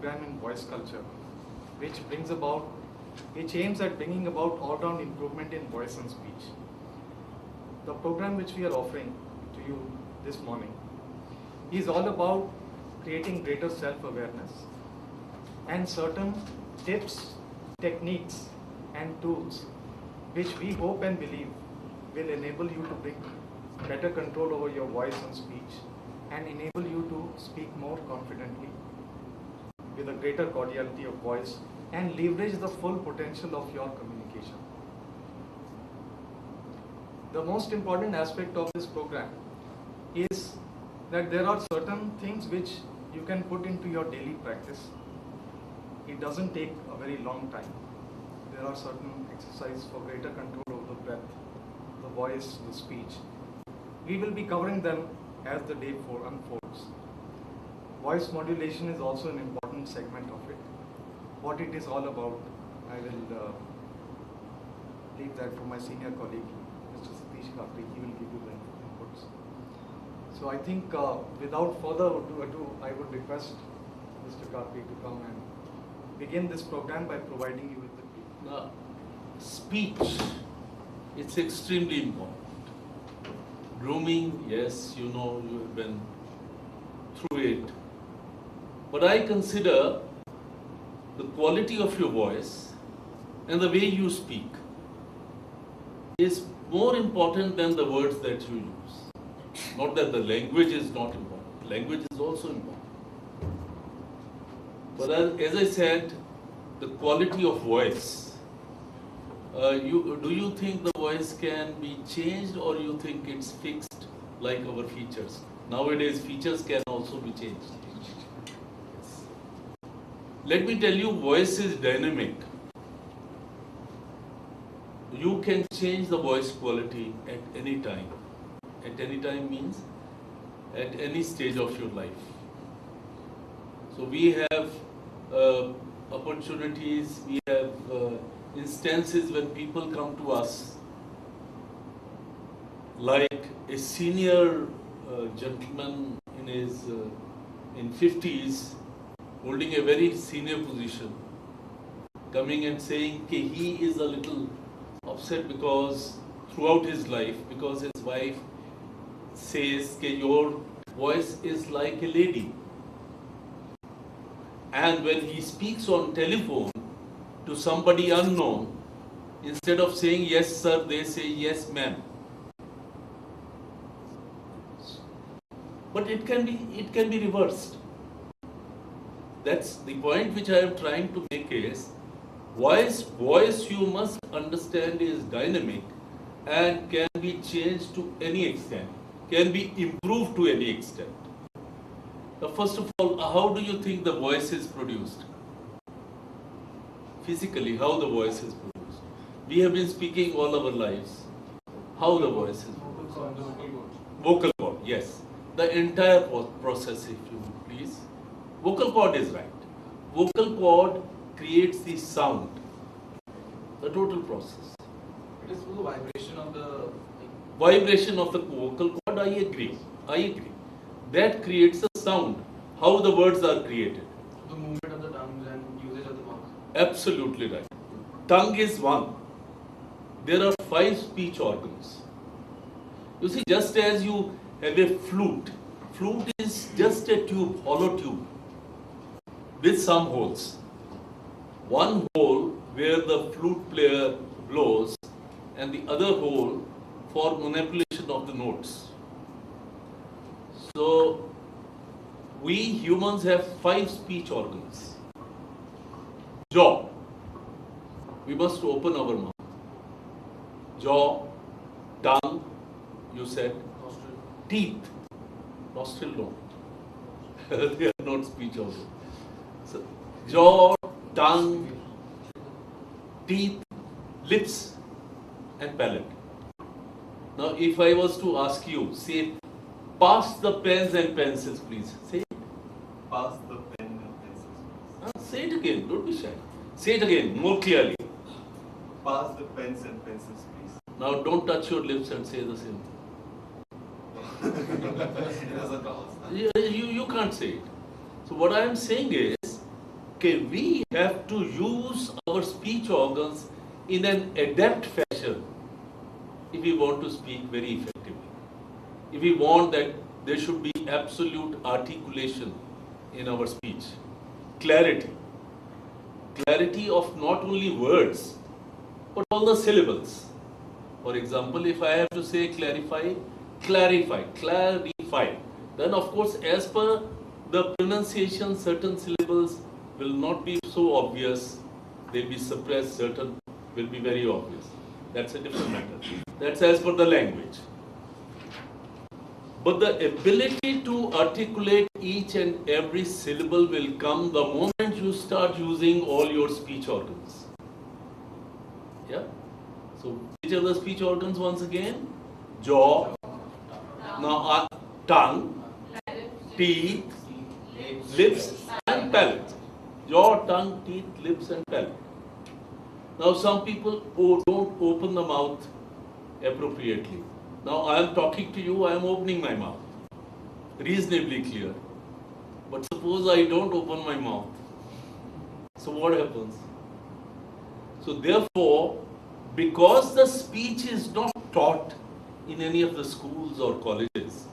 program in voice culture, which aims at bringing about all-round improvement in voice and speech. The program which we are offering to you this morning is all about creating greater self-awareness and certain tips, techniques and tools which we hope and believe will enable you to bring better control over your voice and speech and enable you to speak more confidently with a greater cordiality of voice and leverage the full potential of your communication. The most important aspect of this program is that there are certain things which you can put into your daily practice. It doesn't take a very long time. There are certain exercises for greater control over the breath, the voice, the speech. We will be covering them as the day unfolds. Voice modulation is also an important segment of it. What it is all about, I will leave that for my senior colleague, Mr. Satish Kakri. He will give you the inputs. So I think without further ado, I would request Mr. Kakri to come and begin this program by providing you with the brief. Now, speech, it's extremely important. Grooming, yes, you know, you have been through it. But I consider the quality of your voice and the way you speak is more important than the words that you use. Not that the language is not important. Language is also important. But as I said, the quality of voice. Do you think the voice can be changed, or you think it's fixed like our features? Nowadays, features can also be changed. Let me tell you, voice is dynamic. You can change the voice quality at any time. At any time means at any stage of your life. So we have opportunities, we have instances when people come to us, like a senior gentleman in his in 50s, holding a very senior position, coming and saying he is a little upset because throughout his life, because his wife says your voice is like a lady. And when he speaks on telephone to somebody unknown, instead of saying yes sir, they say yes ma'am. But it can be reversed. That's the point which I am trying to make is, voice you must understand is dynamic and can be changed to any extent, can be improved to any extent. Now, first of all, how do you think the voice is produced? Physically, how the voice is produced? We have been speaking all our lives. How the voice is produced? Vocal cord, yes. The entire process, if you please. Vocal cord is right. Vocal cord creates the sound. The total process. It is through the vibration of the... Vibration of the vocal cord, I agree. That creates a sound. How the words are created. The movement of the tongue and usage of the mouth. Absolutely right. Tongue is one. There are 5 speech organs. You see, just as you have a flute. Flute is just a tube, hollow tube, with some holes. One hole where the flute player blows, and the other hole for manipulation of the notes. So, we humans have 5 speech organs. Jaw. We must open our mouth. Jaw, tongue, you said. Nostril. Teeth. Nostril no. They are not speech organs. So, jaw, tongue, teeth, lips, and palate. Now, if I was to ask you, say, pass the pens and pencils, please. Say it. Pass the pen and pencils, please. Say it again, don't be shy. Say it again, more clearly. Pass the pens and pencils, please. Now, don't touch your lips and say the same thing. It doesn't pass. You can't say it. So, what I am saying is, okay, we have to use our speech organs in an adept fashion if we want to speak very effectively. If we want that there should be absolute articulation in our speech, clarity. Clarity of not only words, but all the syllables. For example, if I have to say clarify, clarify, clarify, then of course as per the pronunciation, certain syllables will not be so obvious, they'll be suppressed, certain will be very obvious. That's a different matter. That's as per the language. But the ability to articulate each and every syllable will come the moment you start using all your speech organs. Yeah? So, which are the speech organs once again? Jaw, now tongue, teeth, lips and palate. Jaw, tongue, teeth, lips and palate. Now some people don't open the mouth appropriately. Now I am talking to you, I am opening my mouth. Reasonably clear. But suppose I don't open my mouth. So what happens? So therefore, because the speech is not taught in any of the schools or colleges,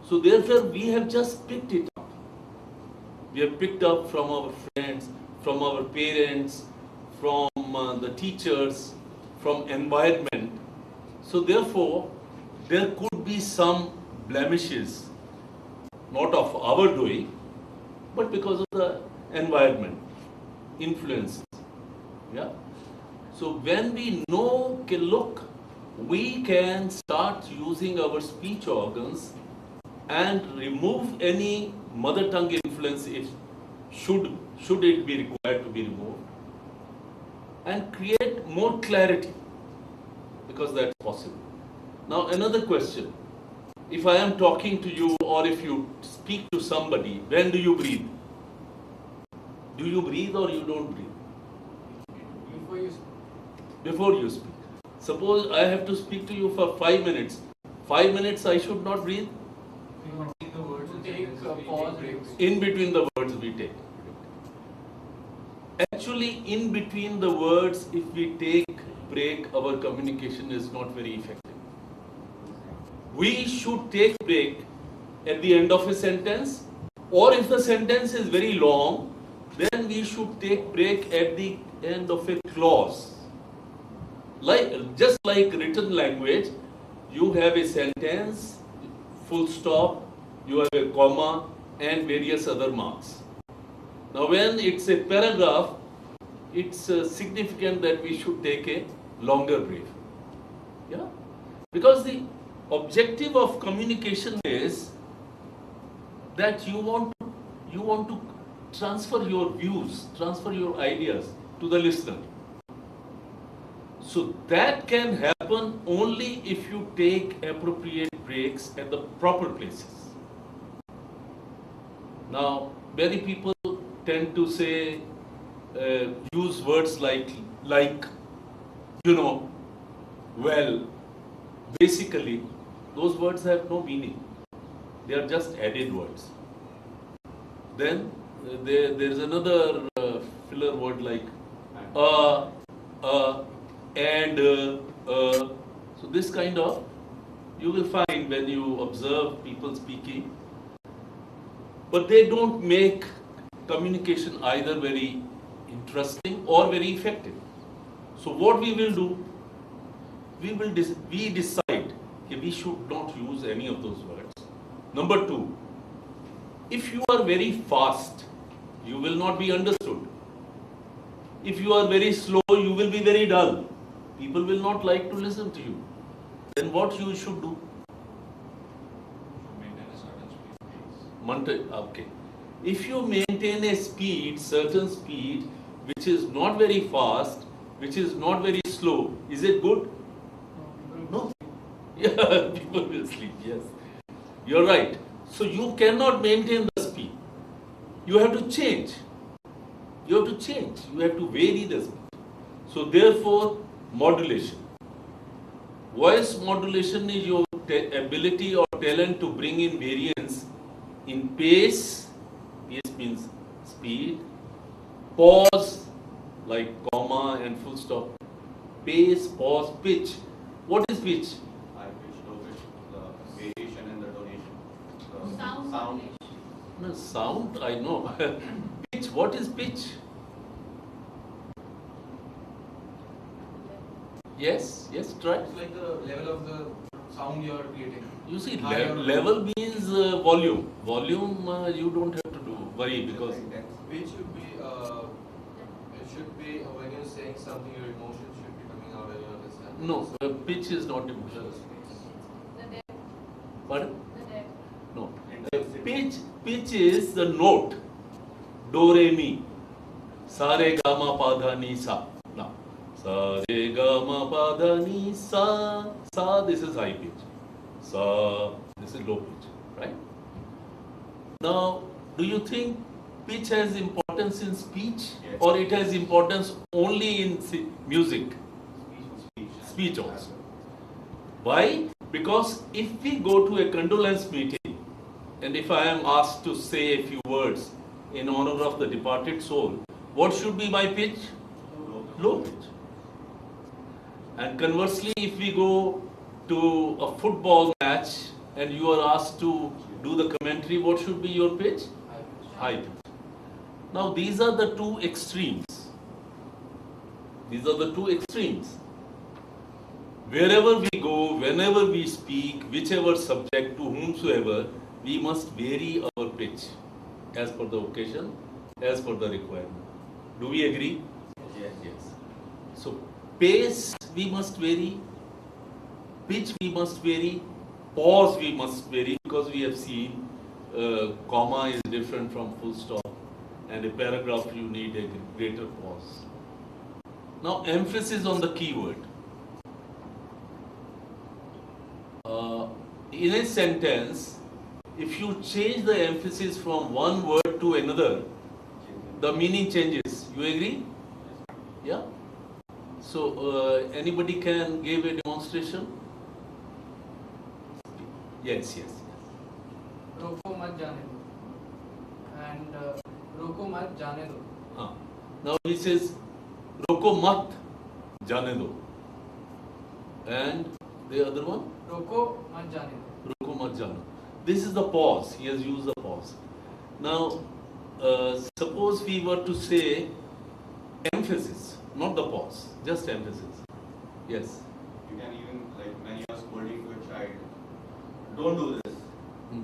so therefore we have just picked it up. We have picked up from our friends, from our parents, from the teachers, from environment. So therefore, there could be some blemishes, not of our doing, but because of the environment, influences. Yeah. So when we know, okay, look, we can start using our speech organs and remove any mother tongue influence if should it be required to be removed, and create more clarity, because that's possible. Now another question, if I am talking to you or if you speak to somebody, when do you breathe? Do you breathe or you don't breathe? Before you speak. Suppose I have to speak to you for 5 minutes. 5 minutes I should not breathe? In between the words we take. Actually, in between the words, if we take break, our communication is not very effective. We should take break at the end of a sentence, or if the sentence is very long, then we should take break at the end of a clause. Just like written language, you have a sentence, full stop, you have a comma, and various other marks. Now when it's a paragraph, it's significant that we should take a longer break. Yeah? Because the objective of communication is that you want to transfer your views, transfer your ideas to the listener. So that can happen only if you take appropriate breaks at the proper places. Now, many people tend to say, use words like, well. Basically, those words have no meaning. They are just added words. Then there is another filler word like and so this kind of, you will find when you observe people speaking, but they don't make communication either very interesting or very effective. So what we will do, we decide that we should not use any of those words. Number two, if you are very fast, you will not be understood. If you are very slow, you will be very dull. People will not like to listen to you. Then what you should do? Okay. If you maintain a speed, certain speed, which is not very fast, which is not very slow, is it good? No. Yeah, people will sleep, yes. You're right. So you cannot maintain the speed. You have to change. You have to change. You have to vary the speed. So therefore, modulation. Voice modulation is your ability or talent to bring in variance in pace. Pace means speed, Pause, like comma and full stop. Pace, pause, pitch. What is pitch? High pitch, low pitch, the variation and the donation. The Sound. sound. No, sound, I know. Pitch, what is pitch? Yes, yes, try. It's like the level of the sound you are creating. You see, High or low. level means volume. Volume you don't have to do worry because Pitch should be, it should be when you're saying something, your emotions should be coming out and you understand. no, pitch is not emotion. The depth. Pardon? The depth. No. Intensity. Pitch is the note. Do re mi. Sa re ga ma pa dha ni sa. Now, sa re ga ma pa dha ni sa. Sa, this is high pitch. Sa, this is low pitch, right? Now, do you think pitch has importance in speech, Yes. or it has importance only in music? Speech. Speech also. Why? Because if we go to a condolence meeting and if I am asked to say a few words in honor of the departed soul, what should be my pitch? Low pitch. And conversely, if we go to a football match and you are asked to do the commentary, what should be your pitch? High pitch. Now these are the two extremes. These are the two extremes. Wherever we go, whenever we speak, whichever subject, to whomsoever, we must vary our pitch as per the occasion, as per the requirement. Do we agree? Yes. Yes. So, pace we must vary, pitch we must vary, pause we must vary, because we have seen comma is different from full stop, and a paragraph you need a greater pause. Now, emphasis on the keyword. In a sentence, if you change the emphasis from one word to another, the meaning changes. You agree? Yeah? So, anybody can give a demonstration? Yes, yes. रोको मत जाने दो and रोको मत जाने दो. Now he says, Roko mat jane do. And the other one? रोको मत जाने दो. Roko mat jane. This is the pause. He has used the pause. Now, suppose we were to say emphasis, not the pause, just emphasis. Yes. You can even, like, when you are scolding to a child, don't do this. Hmm.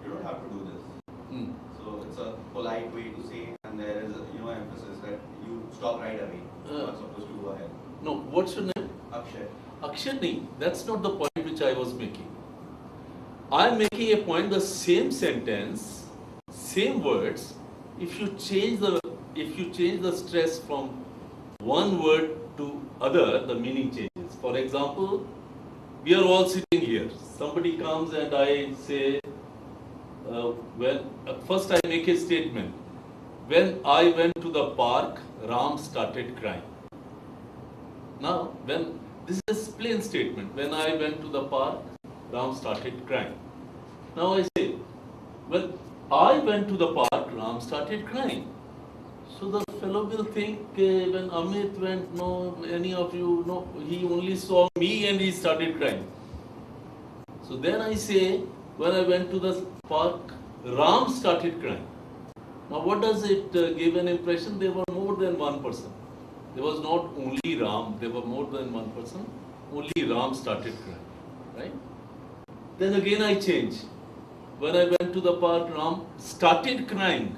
You don't have to do this. Hmm. So it's a polite way to say, and there is a emphasis that you stop right away. You're not supposed to go ahead. No, what's your name? Akshay. Akshani, that's not the point which I was making. I'm making a point, the same sentence, same words, if you change the stress from one word to other, the meaning changes. For example, we are all sitting here. Somebody comes and I say, first I make a statement. When I went to the park, Ram started crying. Now, this is a plain statement. When I went to the park, Ram started crying. Now I say, when I went to the park, Ram started crying. So the fellow will think, when Amit went, no, any of you, no, he only saw me and he started crying. So then I say, when I went to the park, Ram started crying. Now what does it give an impression? There were more than one person. There was not only Ram, there were more than one person. Only Ram started crying, right? Then again I change. When I went to the park, Ram started crying.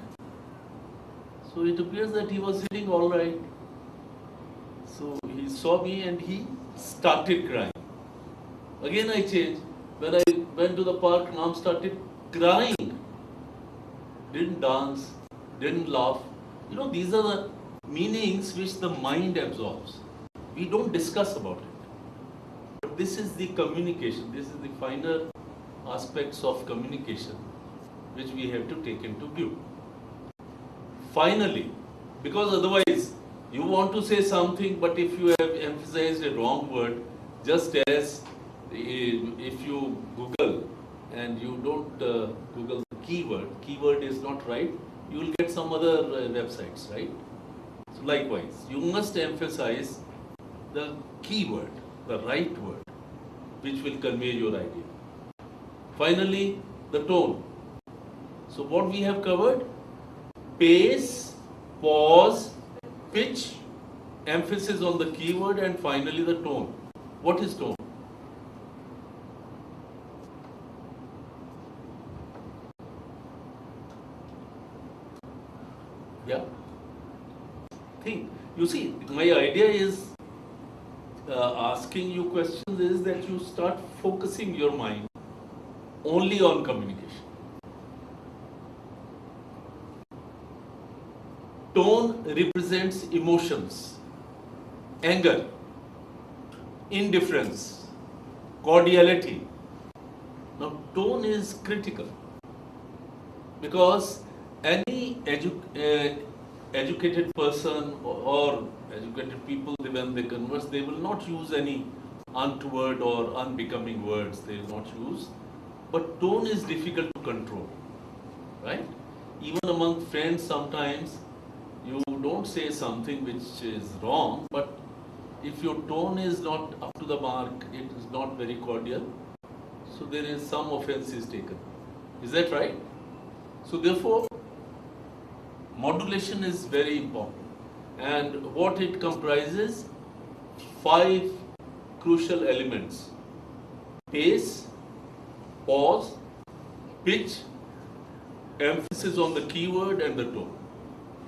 So it appears that he was sitting all right. So he saw me and he started crying. Again I change. When I went to the park, Ram started crying. Didn't dance, didn't laugh. These are the meanings which the mind absorbs. We don't discuss about it. But this is the communication, this is the finer aspects of communication which we have to take into view. Finally, because otherwise you want to say something, but if you have emphasized a wrong word, just as if you Google and you don't Google the keyword is not right, you will get some other websites, right? So likewise, you must emphasize the key word, the right word, which will convey your idea. Finally, the tone. So what we have covered? Pace, pause, pitch, emphasis on the keyword, and finally the tone. What is tone? Yeah. Think. You see, my idea is asking you questions is that you start focusing your mind only on communication. Tone represents emotions, anger, indifference, cordiality. Now, tone is critical because any educated person or educated people, when they converse, they will not use any untoward or unbecoming words. They will not use. But tone is difficult to control, right? Even among friends, sometimes you don't say something which is wrong, but if your tone is not up to the mark, it is not very cordial, so there is some offense is taken. Is that right? So therefore, modulation is very important. And what it comprises? 5 crucial elements: pace, pause, pitch, emphasis on the keyword and the tone.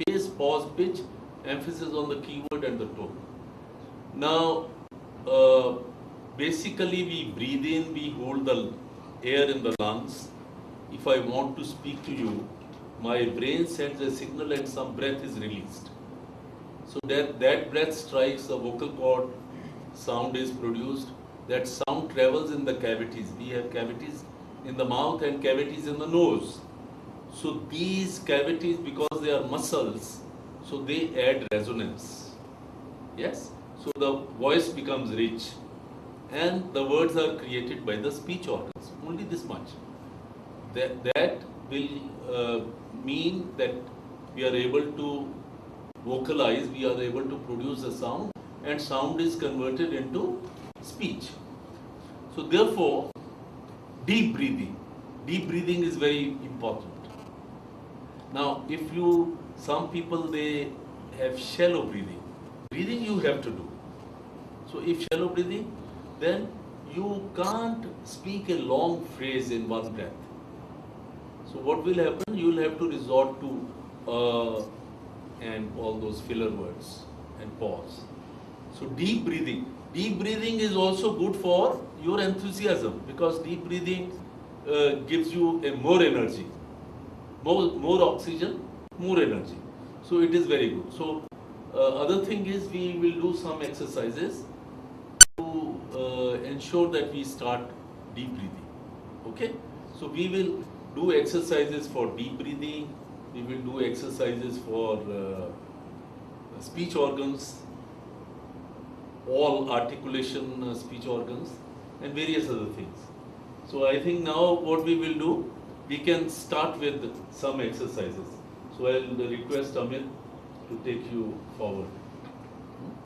Pace, pause, pitch, emphasis on the keyword and the tone. Now, basically we breathe in, we hold the air in the lungs. If I want to speak to you, my brain sends a signal and some breath is released. So that breath strikes the vocal cord, sound is produced, that sound travels in the cavities. We have cavities in the mouth and cavities in the nose. So these cavities, because they are muscles, so they add resonance. Yes? So the voice becomes rich and the words are created by the speech organs. Only this much. That will mean that we are able to vocalize, we are able to produce a sound, and sound is converted into speech. So therefore, deep breathing is very important. Now, some people, they have shallow breathing. Breathing you have to do. So if shallow breathing, then you can't speak a long phrase in one breath. So what will happen? You will have to resort to and all those filler words and pause. So deep breathing is also good for your enthusiasm, because deep breathing gives you a more energy, more oxygen, more energy. So it is very good. So other thing is, we will do some exercises to ensure that we start deep breathing. Okay? So we will do exercises for deep breathing, we will do exercises for speech organs, all articulation speech organs, and various other things. So I think now what we will do, we can start with some exercises. So I will request Amit to take you forward.